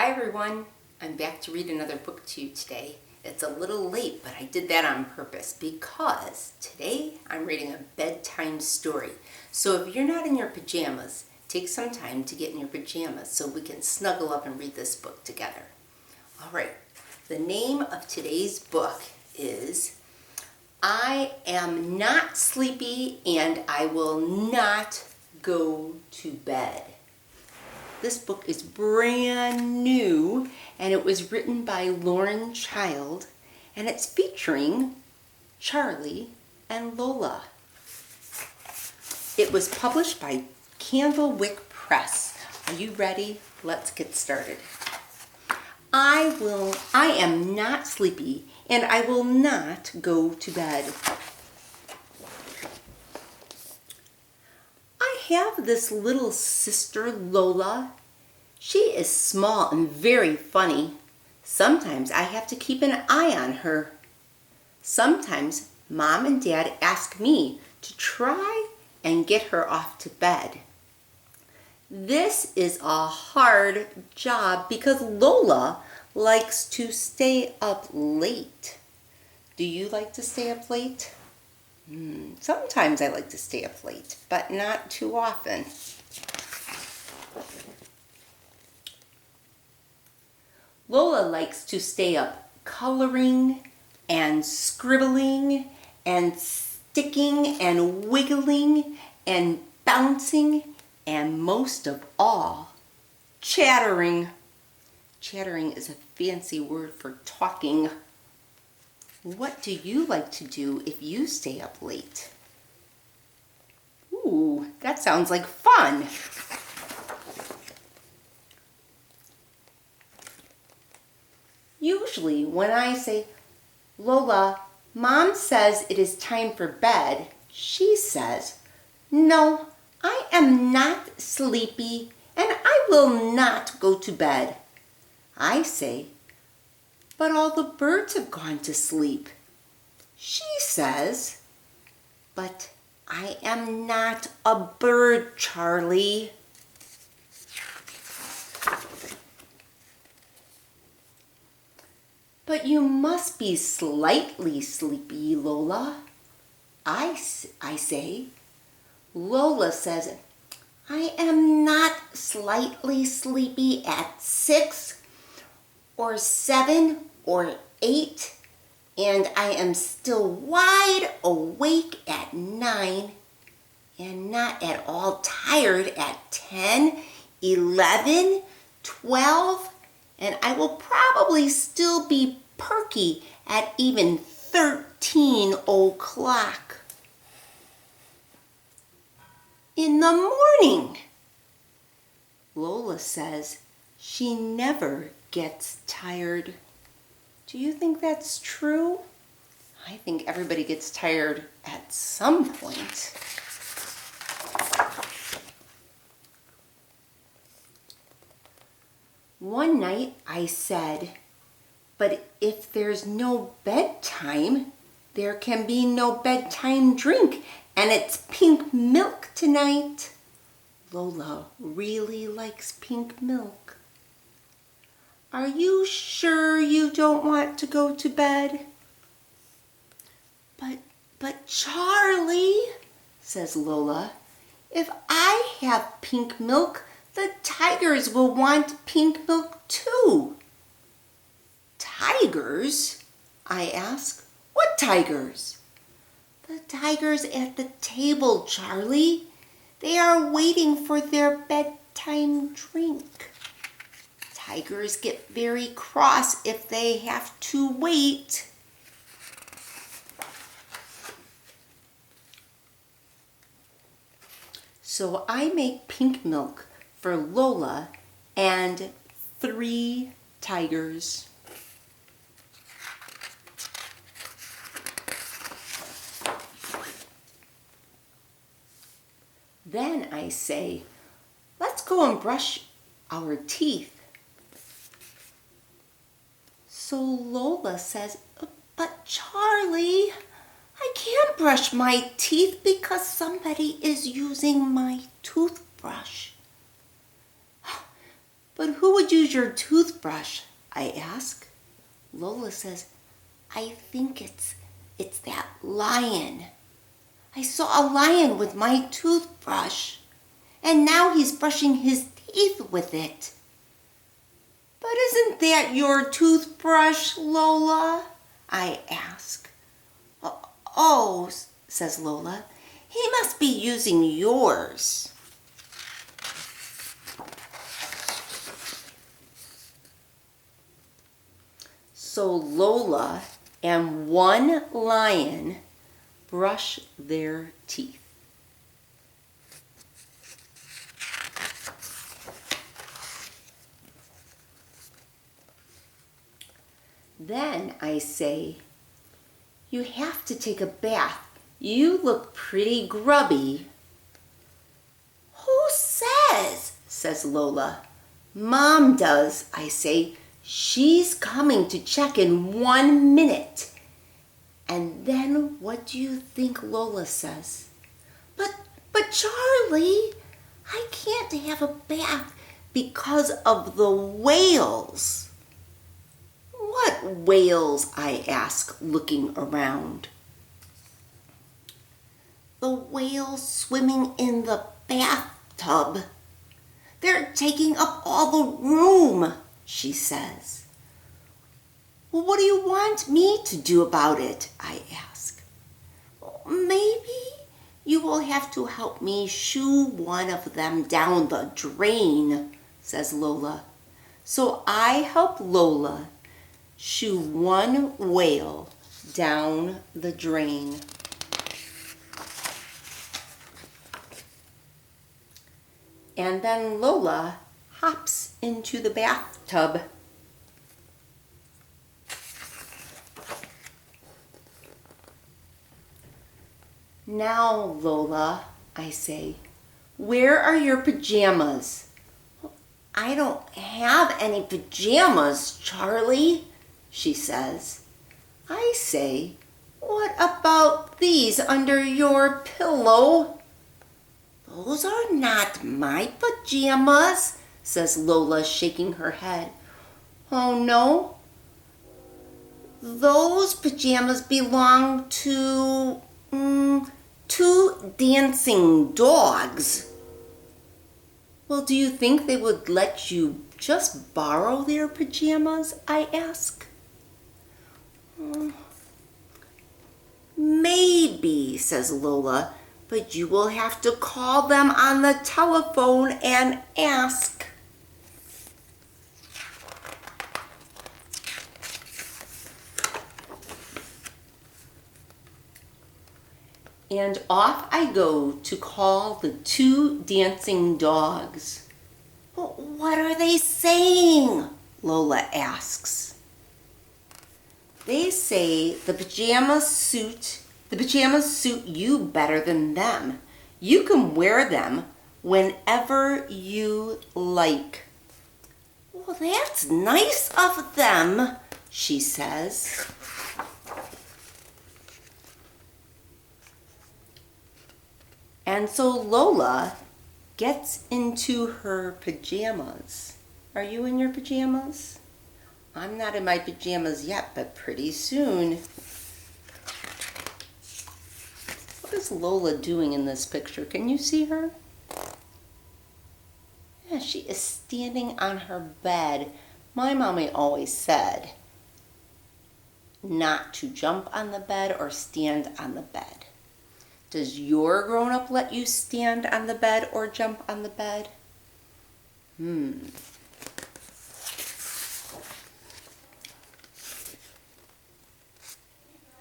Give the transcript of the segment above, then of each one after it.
Hi everyone, I'm back to read another book to you today. It's a little late, but I did that on purpose because today I'm reading a bedtime story. So if you're not in your pajamas, take some time to get in your pajamas so we can snuggle up and read this book together. All right, the name of today's book is I Am Not Sleepy and I Will Not Go to Bed. This book is brand new and it was written by Lauren Child and it's featuring Charlie and Lola. It was published by Candlewick Press. Are you ready? Let's get started. I am not sleepy and I will not go to bed. I have this little sister, Lola. She is small and very funny. Sometimes I have to keep an eye on her. Sometimes Mom and Dad ask me to try and get her off to bed. This is a hard job because Lola likes to stay up late. Do you like to stay up late? Sometimes I like to stay up late, but not too often. Lola likes to stay up coloring and scribbling and sticking and wiggling and bouncing and most of all, chattering. Chattering is a fancy word for talking. What do you like to do if you stay up late? Ooh, that sounds like fun. Usually when I say, Lola, Mom says it is time for bed, she says, no, I am not sleepy and I will not go to bed. I say, but all the birds have gone to sleep. She says, but I am not a bird, Charlie. But you must be slightly sleepy, Lola. I say. Lola says, I am not slightly sleepy at 6 or 7 or 8, and I am still wide awake at 9 and not at all tired at 10, 11, 12, and I will probably still be perky at even 13 o'clock in the morning. Lola says she never gets tired. Do you think that's true? I think everybody gets tired at some point. One night I said, but if there's no bedtime, there can be no bedtime drink, and it's pink milk tonight. Lola really likes pink milk. Are you sure you don't want to go to bed? But Charlie, says Lola, if I have pink milk, the tigers will want pink milk too. Tigers? I ask. What tigers? The tigers at the table, Charlie. They are waiting for their bedtime drink. Tigers get very cross if they have to wait. So I make pink milk for Lola and 3 tigers. Then I say, let's go and brush our teeth. So Lola says, but Charlie, I can't brush my teeth because somebody is using my toothbrush. But who would use your toothbrush? I ask. Lola says, I think it's that lion. I saw a lion with my toothbrush, and now he's brushing his teeth with it. But isn't that your toothbrush, Lola? I ask. Oh, says Lola, he must be using yours. So Lola and one lion brush their teeth. Then I say, you have to take a bath. You look pretty grubby. Who says? Says Lola. Mom does, I say. She's coming to check in 1 minute. And then what do you think Lola says? But Charlie, I can't have a bath because of the whales. What whales? I ask, looking around. The whales swimming in the bathtub. They're taking up all the room, she says. Well, what do you want me to do about it? I ask. Maybe you will have to help me shoo one of them down the drain, says Lola. So I help Lola shoo one whale down the drain. And then Lola hops into the bathtub. Now, Lola, I say, where are your pajamas? I don't have any pajamas, Charlie, she says. I say, what about these under your pillow? Those are not my pajamas, says Lola, shaking her head. Oh, no? Those pajamas belong to, 2 dancing dogs. Well, do you think they would let you just borrow their pajamas? I ask. Maybe, says Lola, but you will have to call them on the telephone and ask. And off I go to call the 2 dancing dogs. Well, what are they saying? Lola asks. They say the pajamas suit you better than them. You can wear them whenever you like. Well, that's nice of them, she says. And so Lola gets into her pajamas. Are you in your pajamas? I'm not in my pajamas yet, but pretty soon. What is Lola doing in this picture? Can you see her? Yeah, she is standing on her bed. My mommy always said not to jump on the bed or stand on the bed. Does your grown-up let you stand on the bed or jump on the bed?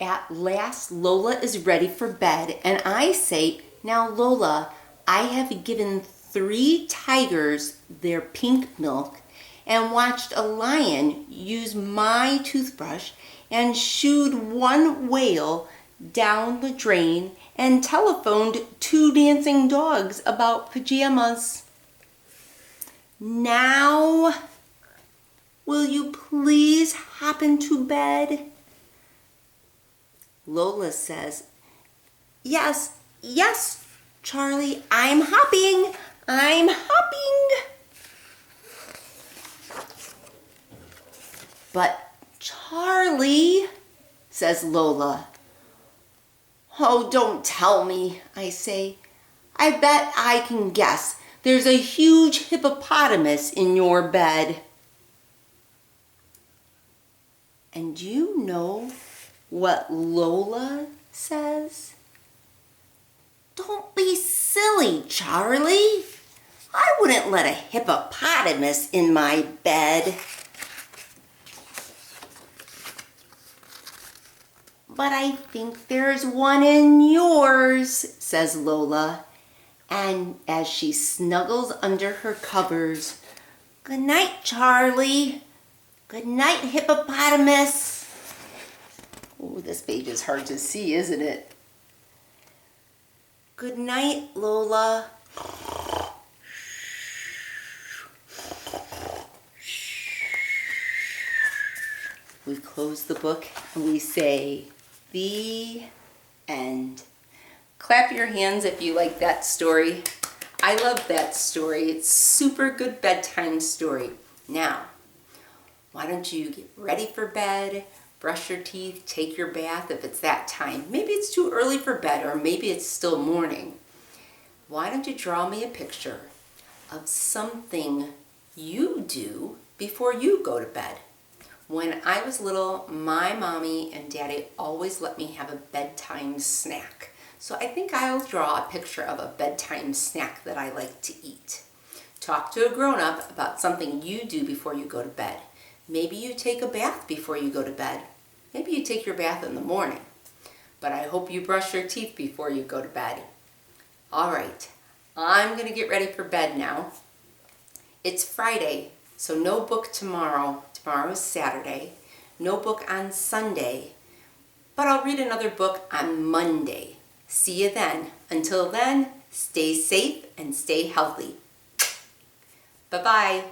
At last, Lola is ready for bed, and I say, now Lola, I have given 3 tigers their pink milk and watched a lion use my toothbrush and shooed 1 whale down the drain and telephoned 2 dancing dogs about pajamas. Now, will you please hop into bed? Lola says, yes, Charlie, I'm hopping. But Charlie, says Lola. Oh, don't tell me, I say. I bet I can guess. There's a huge hippopotamus in your bed. And you know what Lola says? Don't be silly, Charlie. I wouldn't let a hippopotamus in my bed. But I think there's one in yours, says Lola. And as she snuggles under her covers, good night, Charlie. Good night, hippopotamus. Oh, this page is hard to see, isn't it? Good night, Lola. We close the book and we say, the end. Clap your hands if you like that story. I love that story. It's super good bedtime story. Now, why don't you get ready for bed, brush your teeth, take your bath if it's that time. Maybe it's too early for bed or maybe it's still morning. Why don't you draw me a picture of something you do before you go to bed? When I was little, my mommy and daddy always let me have a bedtime snack. So I think I'll draw a picture of a bedtime snack that I like to eat. Talk to a grown-up about something you do before you go to bed. Maybe you take a bath before you go to bed. Maybe you take your bath in the morning. But I hope you brush your teeth before you go to bed. All right, I'm going to get ready for bed now. It's Friday, so no book tomorrow. Tomorrow is Saturday. No book on Sunday. But I'll read another book on Monday. See you then. Until then, stay safe and stay healthy. Bye-bye.